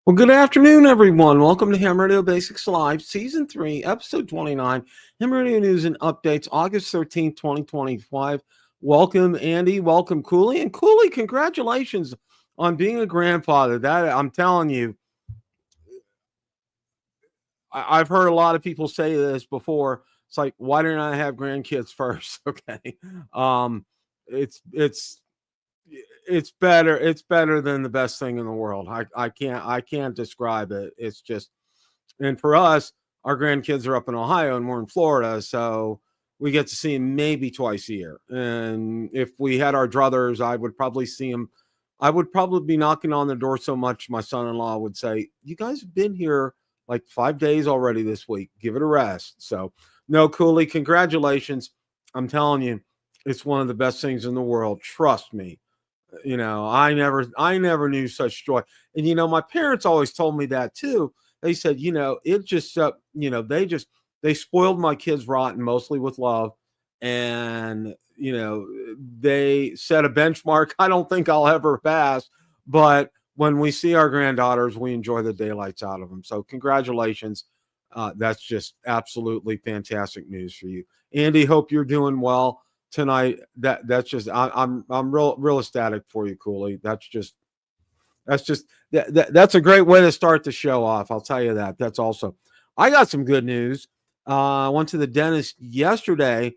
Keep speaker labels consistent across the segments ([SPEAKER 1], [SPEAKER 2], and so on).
[SPEAKER 1] Well, good afternoon, everyone. Welcome to Ham Radio Basics Live, Season 3, Episode 29, Ham Radio News and Updates, August 13th, 2025. Welcome, Andy. Welcome, Cooley. And Cooley, congratulations on being a grandfather. That, I'm telling you, I've heard a lot of people say this before. It's like, why didn't I have grandkids first? Okay. It's better. It's better than the best thing in the world. I can't describe it. It's just, and for us, our grandkids are up in Ohio and we're in Florida, so we get to see them maybe twice a year. And if we had our druthers, I would probably see them. I would probably be knocking on the door so much my son-in-law would say, "You guys have been here like 5 days already this week. Give it a rest." So, no, Cooley, congratulations. I'm telling you, it's one of the best things in the world. Trust me. You know, I never knew such joy. And, you know, my parents always told me that too. They said, you know, it just, you know, they spoiled my kids rotten, mostly with love. And, you know, they set a benchmark I don't think I'll ever pass. But when we see our granddaughters, we enjoy the daylights out of them. So congratulations. That's just absolutely fantastic news for you. Andy, hope you're doing well tonight. That's just I'm real ecstatic for you, Cooley. That's a great way to start the show off. I'll tell you that. That's also, I got some good news. I went to the dentist yesterday,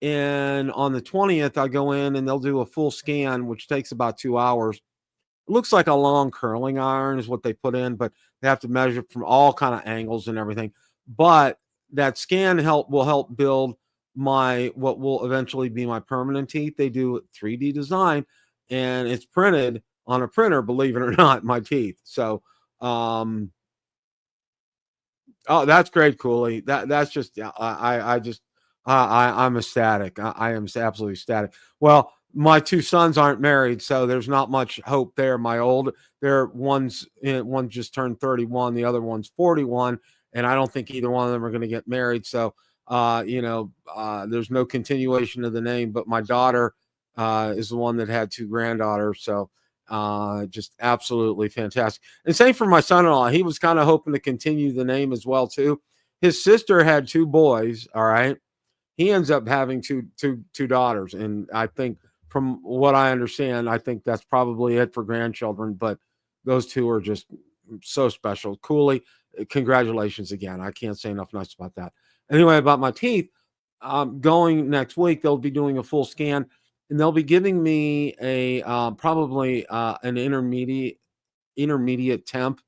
[SPEAKER 1] and on the 20th, I go in and they'll do a full scan, which takes about 2 hours. It looks like a long curling iron is what they put in, but they have to measure from all kind of angles and everything. But that scan will help build what will eventually be my permanent teeth. They do 3D design, and it's printed on a printer, believe it or not, my teeth. So, oh, that's great, Cooley. That's just, I'm ecstatic. I am absolutely ecstatic. Well, my two sons aren't married, so there's not much hope there. One just turned 31, the other one's 41, and I don't think either one of them are going to get married. So, there's no continuation of the name, but my daughter is the one that had two granddaughters. So just absolutely fantastic. And same for my son-in-law. He was kind of hoping to continue the name as well too. His sister had two boys. All right. He ends up having two daughters. And I think from what I understand, I think that's probably it for grandchildren, but those two are just so special. Cooley, congratulations again. I can't say enough nice about that. Anyway, about my teeth, going next week, they'll be doing a full scan, and they'll be giving me a probably an intermediate temp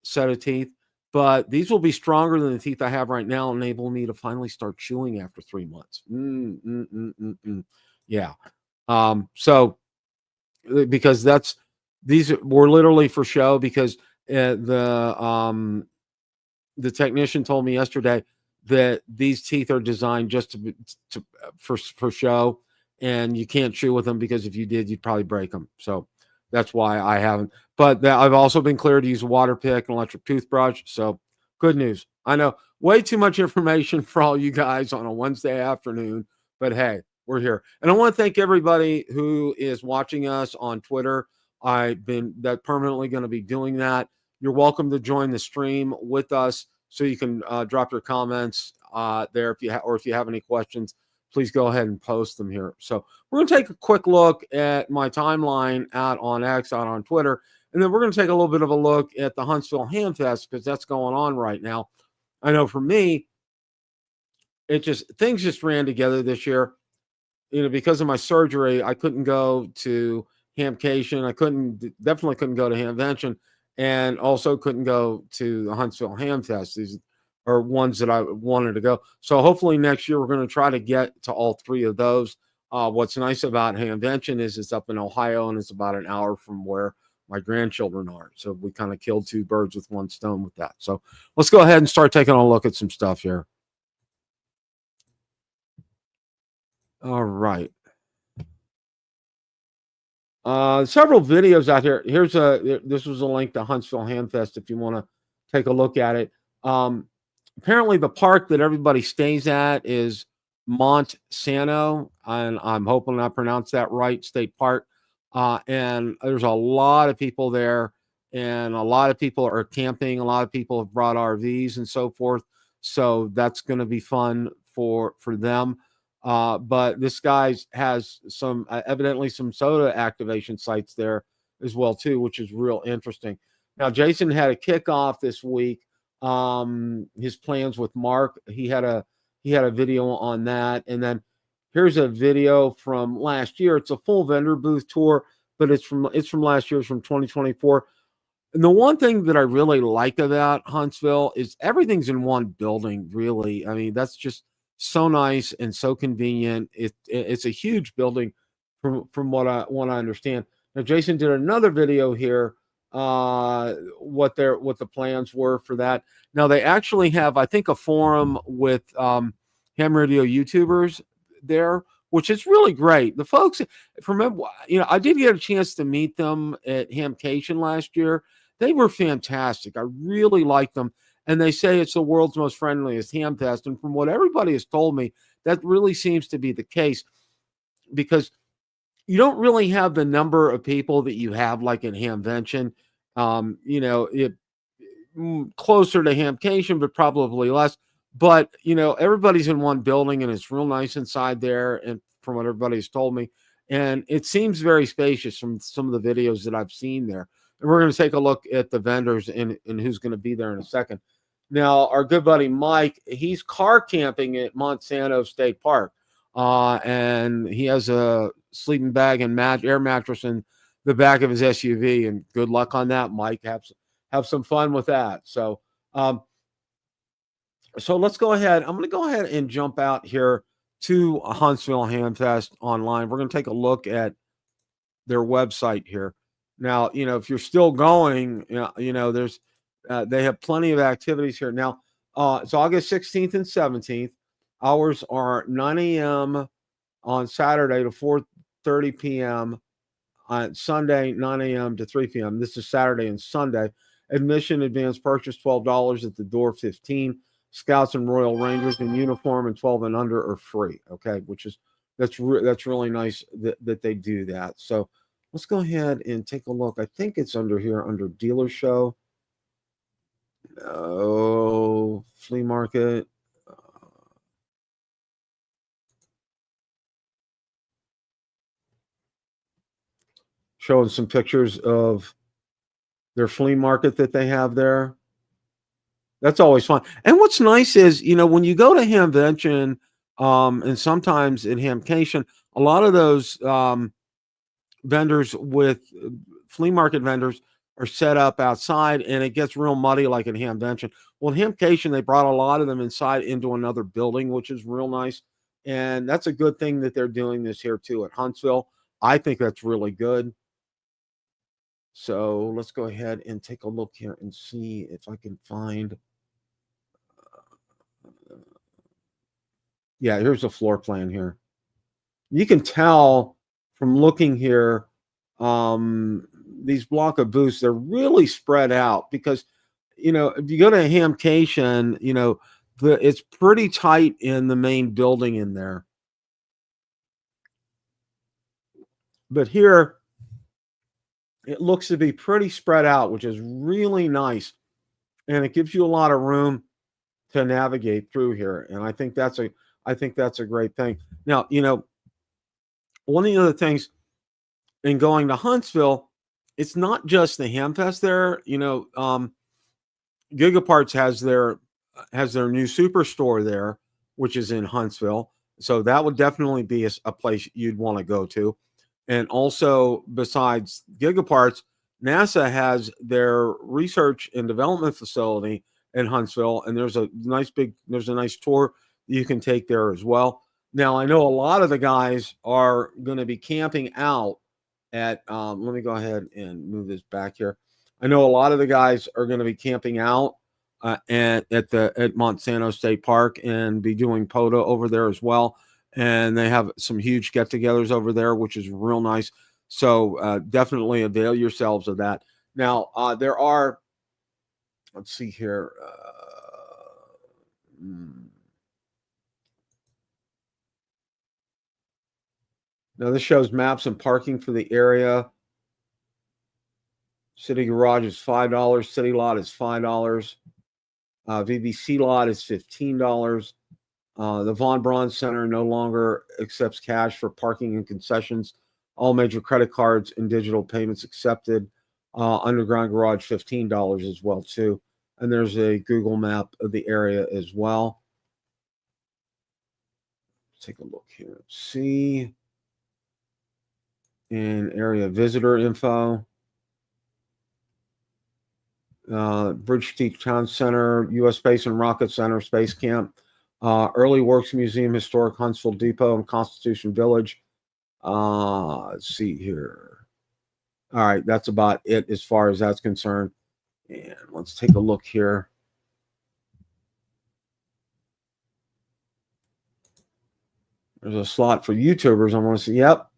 [SPEAKER 1] set of teeth. But these will be stronger than the teeth I have right now, enable me to finally start chewing after 3 months. Yeah. So because these were literally for show, because the technician told me yesterday that these teeth are designed just for show, and you can't chew with them, because if you did, you'd probably break them. So that's why I haven't. But I've also been cleared to use a water pick and electric toothbrush. So good news. I know, way too much information for all you guys on a Wednesday afternoon, but hey, we're here. And I want to thank everybody who is watching us on Twitter. I've been permanently going to be doing that. You're welcome to join the stream with us, so you can drop your comments there if you have any questions. Please go ahead and post them here. So we're going to take a quick look at my timeline out on X, out on Twitter, and then we're going to take a little bit of a look at the Huntsville Ham Fest, because that's going on right now. I know for me, things just ran together this year. You know, because of my surgery, I couldn't go to Hamcation. I definitely couldn't go to Hamvention, and also couldn't go to the Huntsville Ham Fest. These are ones that I wanted to go. So hopefully next year we're going to try to get to all three of those. What's nice about Hamvention is it's up in Ohio, and it's about an hour from where My grandchildren are. So we kind of killed two birds with one stone with that. So let's go ahead and start taking a look at some stuff here. All right. Several videos out here. This was a link to Huntsville Hamfest if you want to take a look at it. Apparently the park that everybody stays at is Mont Sano, and I'm hoping I pronounced that right, State Park. And there's a lot of people there, and a lot of people are camping. A lot of people have brought RVs and so forth. So that's going to be fun for them. But this guy has some evidently some soda activation sites there as well too, which is real interesting. Now, Jason had a kickoff this week. His plans with Mark. He had a video on that, and then here's a video from last year. It's a full vendor booth tour, but it's from last year. It's from 2024. And the one thing that I really like about Huntsville is everything's in one building, really. I mean, that's just so nice and so convenient. It's a huge building from what I understand. Now, Jason did another video here, what the plans were for that. Now, they actually have, I think, a forum with ham radio YouTubers there, which is really great. The folks from, I did get a chance to meet them at Hamcation last year. They were fantastic. I really liked them. And they say it's the world's most friendliest ham fest. And from what everybody has told me, that really seems to be the case, because you don't really have the number of people that you have like in Hamvention. It closer to Hamcation, but probably less. But, everybody's in one building and it's real nice inside there. And from what everybody's told me, and it seems very spacious from some of the videos that I've seen there. And we're going to take a look at the vendors and who's going to be there in a second. Now, our good buddy Mike, he's car camping at Monsanto State Park. And he has a sleeping bag and air mattress in the back of his SUV. And good luck on that, Mike. Have some fun with that. So let's go ahead. I'm going to go ahead and jump out here to Huntsville Hamfest online. We're going to take a look at their website here. Now, if you're still going, there's they have plenty of activities here. Now, it's August 16th and 17th. Hours are 9 a.m. on Saturday to 4:30 p.m. on Sunday, 9 a.m. to 3 p.m. This is Saturday and Sunday. Admission advance purchase $12, at the door $15. Scouts and Royal Rangers in uniform and 12 and under are free. Okay, that's really nice that they do that. So let's go ahead and take a look. I think it's under here under dealer show. Oh, flea market. Showing some pictures of their flea market that they have there. That's always fun. And what's nice is, when you go to Hamvention, and sometimes at Hamcation, a lot of those vendors with flea market vendors are set up outside, and it gets real muddy like in Hamvention. Well, in Hamcation, they brought a lot of them inside into another building, which is real nice. And that's a good thing that they're doing this here too at Huntsville. I think that's really good. So let's go ahead and take a look here and see if I can find. Yeah, here's a floor plan here. You can tell from looking here, these block of booths, they're really spread out because, if you go to Hamcation, it's pretty tight in the main building in there. But here, it looks to be pretty spread out, which is really nice. And it gives you a lot of room to navigate through here. And I think that's a great thing. Now, one of the other things in going to Huntsville, it's not just the Hamfest there. Gigaparts has their new superstore there, which is in Huntsville. So that would definitely be a place you'd want to go to. And also, besides Gigaparts, NASA has their research and development facility in Huntsville, and there's a nice tour you can take there as well. Now, I know a lot of the guys are going to be camping out at let me go ahead and move this back here. I know a lot of the guys are going to be camping out at Monsanto State Park and be doing POTA over there as well. And they have some huge get-togethers over there, which is real nice. So definitely avail yourselves of that. Now there are, let's see here. Now this shows maps and parking for the area. City garage is $5. City lot is $5. VBC lot is $15. The Von Braun Center no longer accepts cash for parking and concessions. All major credit cards and digital payments accepted. Underground garage, $15 as well too. And there's a Google map of the area as well. Let's take a look here. See in area visitor info. Bridge Street Town Center, U.S. Space and Rocket Center, Space Camp, Early Works Museum, Historic Huntsville Depot, and Constitution Village. Let's see here. All right, that's about it as far as that's concerned. And let's take a look here. There's a slot for YouTubers. I want to see. Yep.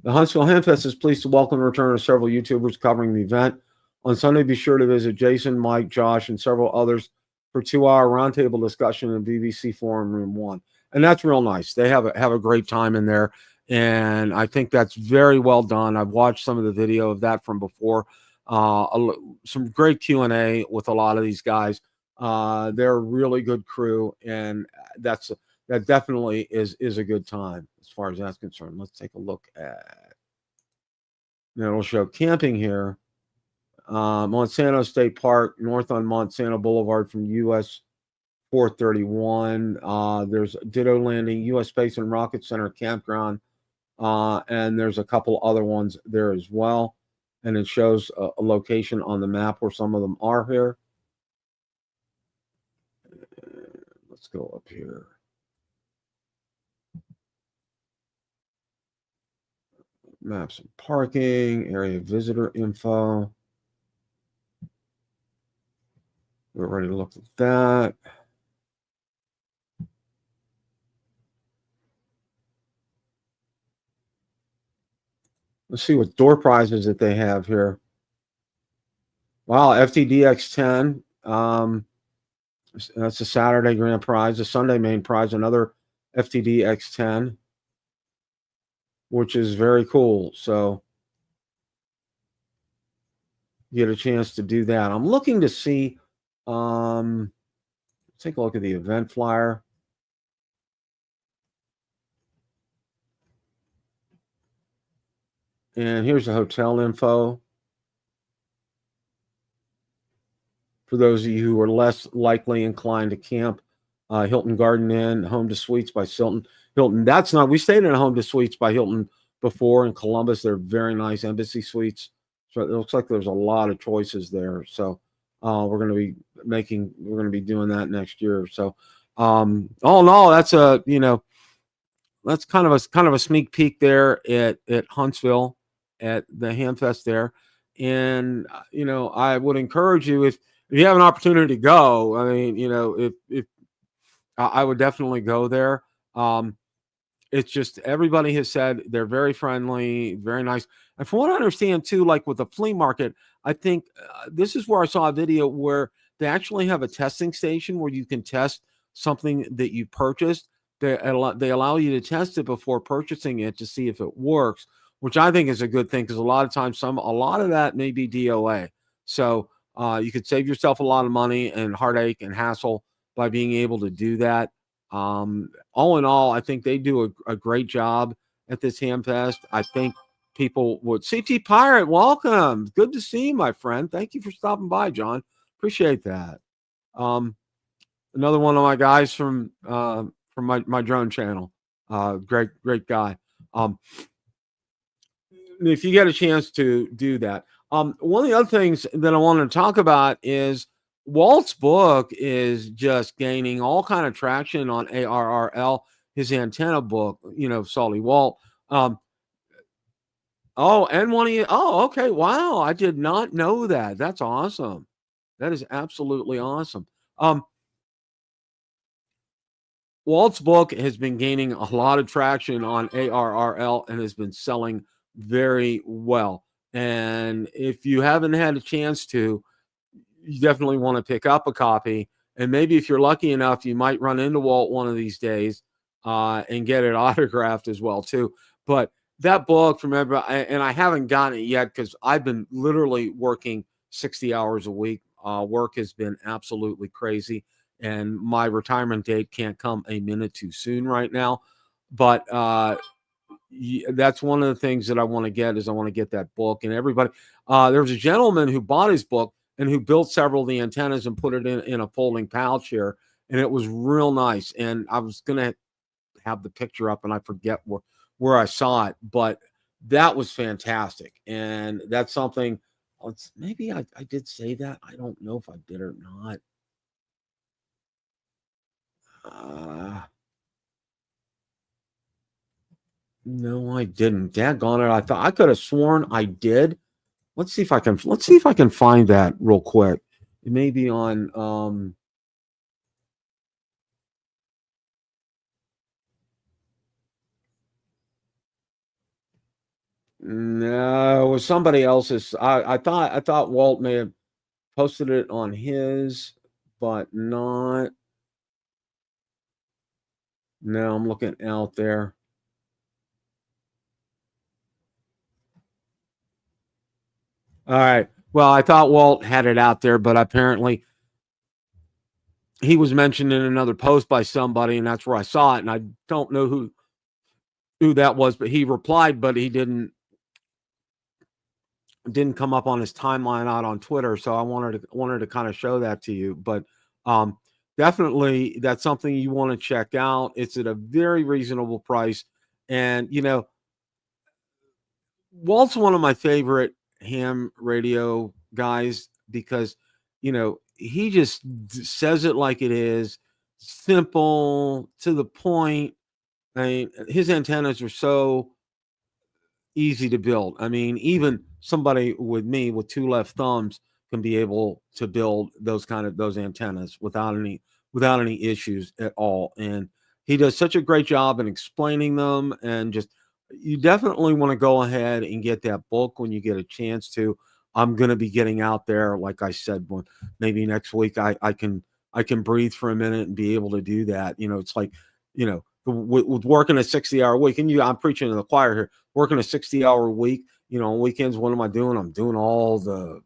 [SPEAKER 1] The Huntsville Hamfest is pleased to welcome the return of several YouTubers covering the event. On Sunday, be sure to visit Jason, Mike, Josh, and several others for 2-hour roundtable discussion in BBC Forum Room 1. And that's real nice. They have a great time in there. And I think that's very well done. I've watched some of the video of that from before. Some great Q&A with a lot of these guys. They're a really good crew. And that definitely is a good time as far as that's concerned. Let's take a look at, now it'll show camping here. Monsanto State Park, north on Monsanto Boulevard from US 431. There's Ditto Landing, US Space and Rocket Center Campground, and there's a couple other ones there as well. And it shows a location on the map where some of them are here. Let's go up here. Maps and parking, area visitor info. We're ready to look at that. Let's see what door prizes that they have here. Wow, FTDX 10. That's a Saturday grand prize. The Sunday main prize, another FTDX 10, which is very cool. So you get a chance to do that. I'm looking to see. Take a look at the event flyer. And here's the hotel info. For those of you who are less likely inclined to camp, Hilton Garden Inn, Home to Suites by Hilton. We stayed in a Home to Suites by Hilton before in Columbus. They're very nice embassy suites. So it looks like there's a lot of choices there. So we're going to be doing that next year. So all in all, that's that's kind of a sneak peek there at Huntsville at the Hamfest there. And I would encourage you, if you have an opportunity to go, I mean, if I would definitely go there. It's just, everybody has said they're very friendly, very nice. And from what I understand too, like with the flea market, I think this is where I saw a video where they actually have a testing station where you can test something that you purchased. They allow you to test it before purchasing it to see if it works, which I think is a good thing, because a lot of times a lot of that may be DOA. So you could save yourself a lot of money and heartache and hassle by being able to do that. All in all, I think they do a great job at this Hamfest. I think people would. CT Pirate, welcome. Good to see you, my friend. Thank you for stopping by, John. Appreciate that. Another one of my guys from my drone channel. Great guy. If you get a chance to do that. One of the other things that I want to talk about is Walt's book is just gaining all kind of traction on ARRL, his antenna book, Salty Walt. Oh, and one of you. Oh, okay. Wow. I did not know that. That's awesome. That is absolutely awesome. Um, Walt's book has been gaining a lot of traction on ARRL and has been selling very well. And if you haven't had a chance to, you definitely want to pick up a copy. And maybe if you're lucky enough, you might run into Walt one of these days and get it autographed as well too. But that book, remember, and I haven't gotten it yet because I've been literally working 60 hours a week. Work has been absolutely crazy, and my retirement date can't come a minute too soon right now. But that's one of the things that I want to get is I want to get that book. And everybody, there was a gentleman who bought his book and who built several of the antennas and put it in a folding pouch here, and it was real nice. And I was gonna have the picture up, and I forget where I saw it, but that was fantastic. And that's something. Maybe I did say that. I don't know if I did or not. Uh, no, I didn't. Daggone it! I thought I could have sworn I did. Let's see if I can find that real quick. It may be on no, it was somebody else's. I thought Walt may have posted it on his, but not. No, I'm looking out there. All right. Well, I thought Walt had it out there, but apparently he was mentioned in another post by somebody, and that's where I saw it. And I don't know who that was, but he replied, but he didn't come up on his timeline out on Twitter. So I wanted to kind of show that to you. But um, definitely that's something you want to check out. It's at a very reasonable price. And Walt's one of my favorite ham radio guys because he just says it like it is, simple to the point. I mean, his antennas are so easy to build. I mean, even somebody with me with two left thumbs can be able to build those antennas without any issues at all. And he does such a great job in explaining them. And just you definitely want to go ahead and get that book when you get a chance to. I'm going to be getting out there, like I said, maybe next week I can breathe for a minute and be able to do that. It's like with working a 60-hour week, and I'm preaching to the choir here, working a 60-hour week, on weekends, what am I doing? I'm doing all the,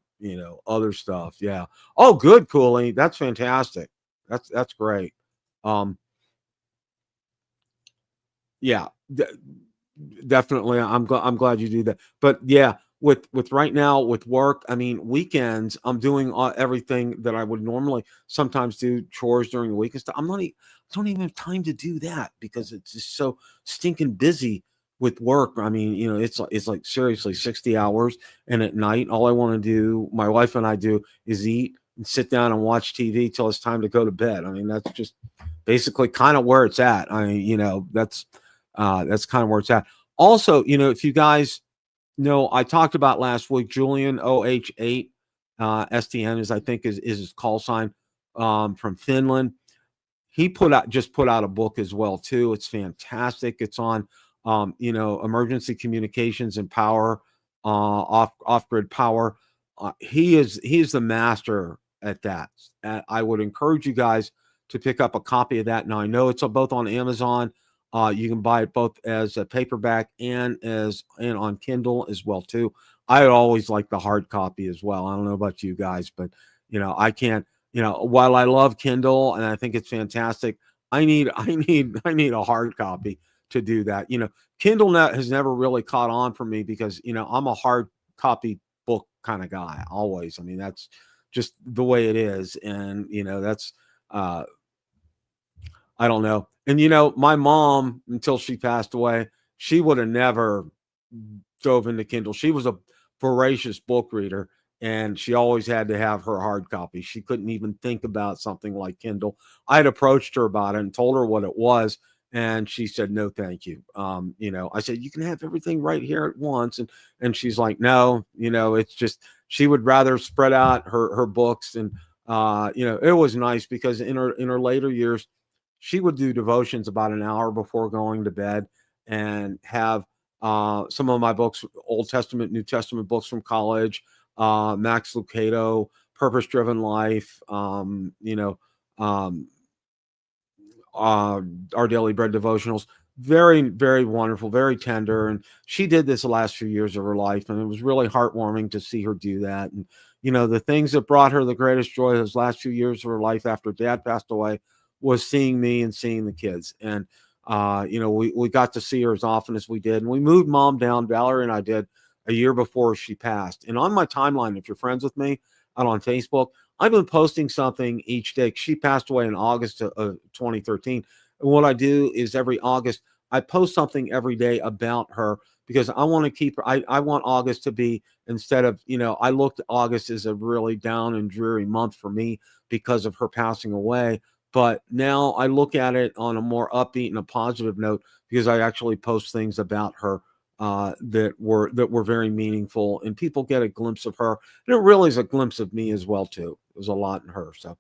[SPEAKER 1] other stuff. Yeah. Oh, good, Cooley. That's fantastic. That's great. Um, yeah, definitely. I'm glad you do that. But yeah, with right now with work, I mean, weekends, I'm doing everything that I would normally sometimes do chores during the week and stuff. I don't even have time to do that because it's just so stinking busy with work. I mean, it's like seriously 60 hours, and at night, all I want to do, my wife and I do, is eat and sit down and watch TV till it's time to go to bed. I mean, that's just basically kind of where it's at. I mean, that's kind of where it's at. Also, if you guys know, I talked about last week, Julian OH8 STN is I think is his call sign from Finland. He put out a book as well too. It's fantastic. It's on emergency communications and power, off grid power. He is the master at that. I would encourage you guys to pick up a copy of that. Now I know it's both on Amazon. You can buy it both as a paperback and on Kindle as well too. I always like the hard copy as well. I don't know about you guys, but I can't. While I love Kindle and I think it's fantastic, I need a hard copy to do that. Kindle Net has never really caught on for me because I'm a hard copy book kind of guy always. I mean, that's just the way it is, and that's uh I don't know. And my mom, until she passed away, she would have never dove into Kindle. She was a voracious book reader, and she always had to have her hard copy. She couldn't even think about something like Kindle. I had approached her about it and told her what it was, And she said, no, thank you. I said, you can have everything right here at once. And she's like, no, it's just, she would rather spread out her books. And, it was nice because in her later years, she would do devotions about an hour before going to bed and have some of my books, Old Testament, New Testament books from college, Max Lucado, Purpose Driven Life, um, uh, our Daily Bread devotionals. Very, very wonderful, very tender. And she did this the last few years of her life. And it was really heartwarming to see her do that. And, the things that brought her the greatest joy those last few years of her life after dad passed away was seeing me and seeing the kids. And, we got to see her as often as we did. And we moved mom down, Valerie and I did, a year before she passed. And on my timeline, if you're friends with me out on Facebook, I've been posting something each day. She passed away in August of 2013. And what I do is every August, I post something every day about her because I want to keep her. I want August to be, instead of, I looked at August as a really down and dreary month for me because of her passing away. But now I look at it on a more upbeat and a positive note because I actually post things about her that were very meaningful, and people get a glimpse of her, and it really is a glimpse of me as well too. There's a lot in her. So,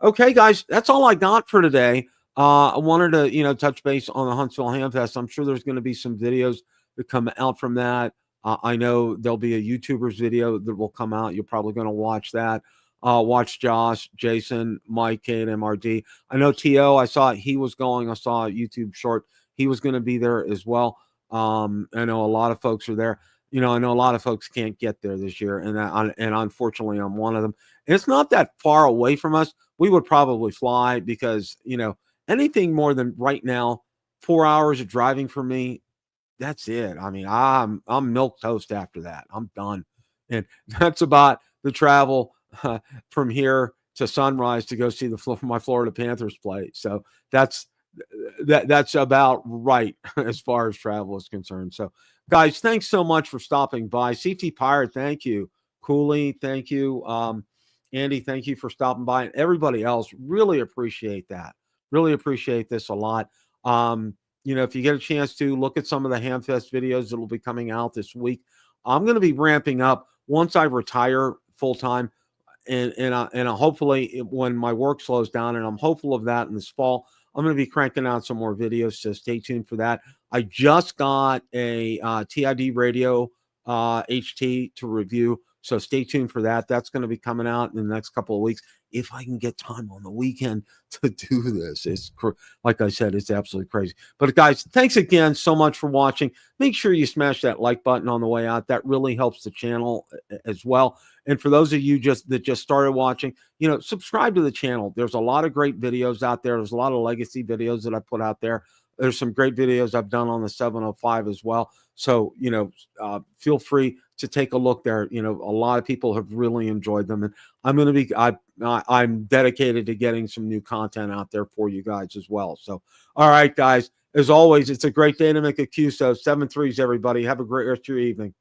[SPEAKER 1] okay, guys, that's all I got for today. I wanted to, touch base on the Huntsville Ham Fest. I'm sure there's going to be some videos that come out from that. I know there'll be a YouTuber's video that will come out. You're probably going to watch that. Watch Josh, Jason, Mike, Kate, MRD. I know T.O. I saw he was going. I saw a YouTube short. He was going to be there as well. I know a lot of folks are there. I know a lot of folks can't get there this year, and unfortunately, I'm one of them. And it's not that far away from us. We would probably fly because anything more than right now, 4 hours of driving for me, that's it. I mean, I'm milk toast after that. I'm done, and that's about the travel from here to Sunrise to go see my Florida Panthers play. So that's about right as far as travel is concerned. So, guys, thanks so much for stopping by. CT Pirate, thank you. Cooley, thank you. Andy, thank you for stopping by. And everybody else, really appreciate that. Really appreciate this a lot. If you get a chance to look at some of the Hamfest videos that will be coming out this week, I'm going to be ramping up once I retire full time. And hopefully when my work slows down, and I'm hopeful of that in this fall, I'm going to be cranking out some more videos, so stay tuned for that. I just got a TID radio HT to review, so stay tuned for that. That's going to be coming out in the next couple of weeks if I can get time on the weekend to do this. It's like I said, it's absolutely crazy. But guys, thanks again so much for watching. Make sure you smash that like button on the way out. That really helps the channel as well. And for those of you that just started watching, subscribe to the channel. There's a lot of great videos out there. There's a lot of legacy videos that I put out there. There's some great videos I've done on the 705 as well. So, feel free to take a look there. A lot of people have really enjoyed them, and I'm dedicated to getting some new content out there for you guys as well. So, all right, guys, as always, it's a great day to make a QSO. 7 3s, everybody. Have a great rest of your evening.